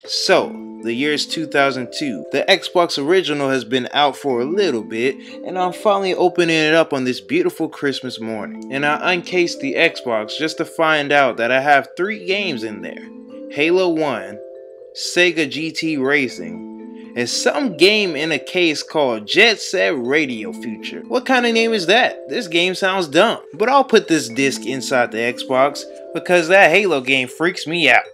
So, the year is 2002. The Xbox original has been out for a little bit, and I'm finally opening it up on this beautiful Christmas morning. And I uncased the Xbox just to find out that I have 3 games in there. Halo 1, Sega GT Racing, and some game in a case called Jet Set Radio Future. What kind of name is that? This game sounds dumb. But I'll put this disc inside the Xbox because that Halo game freaks me out.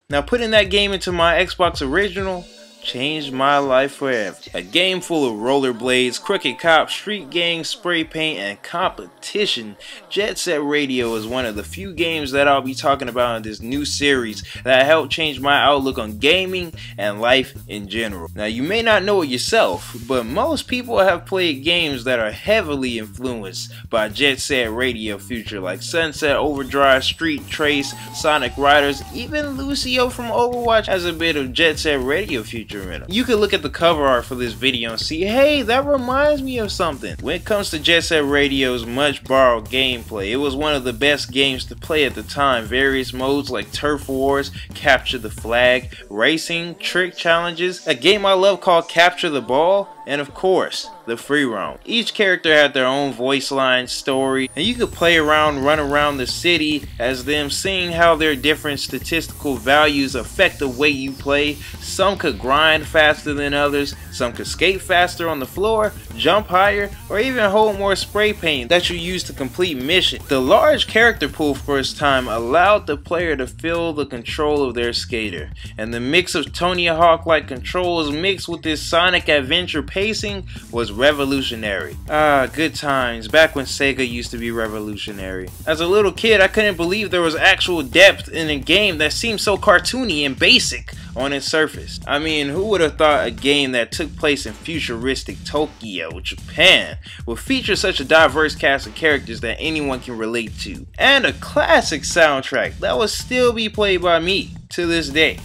Now putting that game into my Xbox original changed my life forever. A game full of rollerblades, crooked cops, street gangs, spray paint, and competition, Jet Set Radio is one of the few games that I'll be talking about in this new series that helped change my outlook on gaming and life in general. Now you may not know it yourself, but most people have played games that are heavily influenced by Jet Set Radio Future, like Sunset Overdrive, Street Trace, Sonic Riders, even Lucio from Overwatch has a bit of Jet Set Radio Future. You can look at the cover art for this video and see, hey, that reminds me of something. When it comes to Jet Set Radio's much borrowed gameplay, it was one of the best games to play at the time. Various modes like Turf Wars, Capture the Flag, Racing, Trick Challenges, a game I love called Capture the Ball, and of course, the free roam. Each character had their own voice line, story, and you could play around, run around the city as them, seeing how their different statistical values affect the way you play. Some could grind faster than others, some could skate faster on the floor, jump higher, or even hold more spray paint that you use to complete missions. The large character pool first time allowed the player to feel the control of their skater, and the mix of Tony Hawk-like controls mixed with this Sonic adventure pacing was revolutionary. Good times, back when Sega used to be revolutionary. As a little kid, I couldn't believe there was actual depth in a game that seemed so cartoony and basic on its surface. I mean, who would have thought a game that took place in futuristic Tokyo, Japan, would feature such a diverse cast of characters that anyone can relate to, and a classic soundtrack that will still be played by me to this day.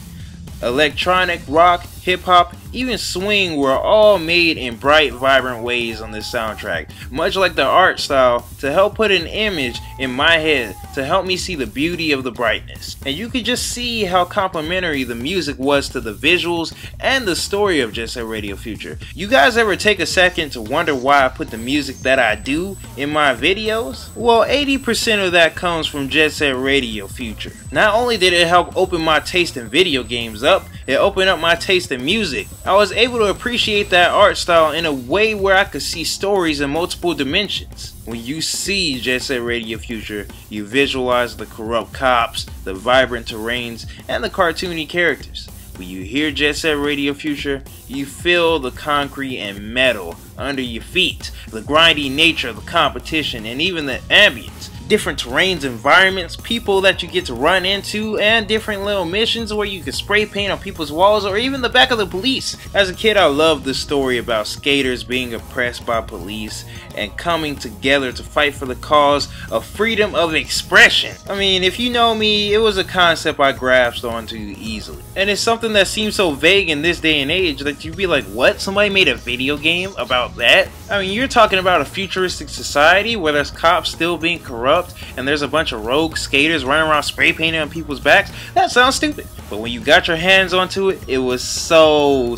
Electronic, rock, hip-hop, even swing were all made in bright, vibrant ways on this soundtrack, much like the art style, to help put an image in my head to help me see the beauty of the brightness. And you could just see how complementary the music was to the visuals and the story of Jet Set Radio Future. You guys ever take a second to wonder why I put the music that I do in my videos? Well, 80% of that comes from Jet Set Radio Future. Not only did it help open my taste in video games up, it opened up my taste in music. I was able to appreciate that art style in a way where I could see stories in multiple dimensions. When you see Jet Set Radio Future, you visualize the corrupt cops, the vibrant terrains, and the cartoony characters. When you hear Jet Set Radio Future, you feel the concrete and metal under your feet, the grindy nature of the competition, and even the ambience. Different terrains, environments, people that you get to run into, and different little missions where you can spray paint on people's walls or even the back of the police. As a kid, I loved the story about skaters being oppressed by police and coming together to fight for the cause of freedom of expression. I mean, if you know me, it was a concept I grasped onto easily. And it's something that seems so vague in this day and age that you'd be like, what? Somebody made a video game about that? I mean, you're talking about a futuristic society where there's cops still being corrupt and there's a bunch of rogue skaters running around spray painting on people's backs. That sounds stupid. But when you got your hands onto it, it was so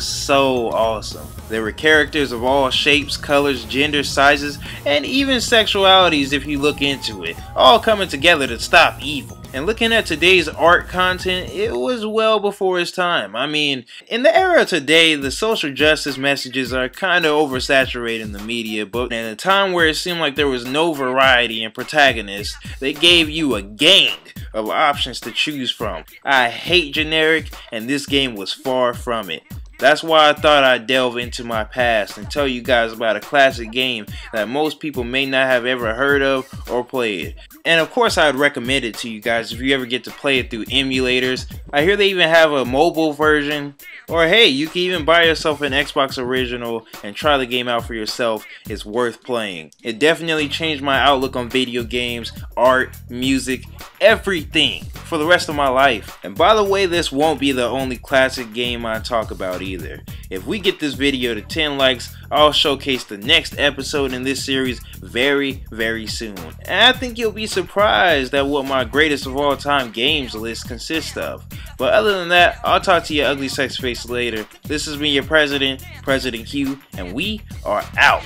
awesome. There were characters of all shapes, colors, genders, sizes, and even sexualities if you look into it, all coming together to stop evil. And looking at today's art content, it was well before its time. I mean, in the era of today, the social justice messages are kind of oversaturated in the media, but in a time where it seemed like there was no variety in protagonists, they gave you a gang of options to choose from. I hate generic, and this game was far from it. That's why I thought I'd delve into my past and tell you guys about a classic game that most people may not have ever heard of or played. And of course I'd recommend it to you guys if you ever get to play it through emulators. I hear they even have a mobile version. Or hey, you can even buy yourself an Xbox original and try the game out for yourself. It's worth playing. It definitely changed my outlook on video games, art, music, everything for the rest of my life. And by the way, this won't be the only classic game I talk about either. If we get this video to 10 likes, I'll showcase the next episode in this series very soon. And I think you'll be surprised at what my greatest of all time games list consists of. But other than that, I'll talk to your ugly sex face later. This has been your Presidentq, and we are out.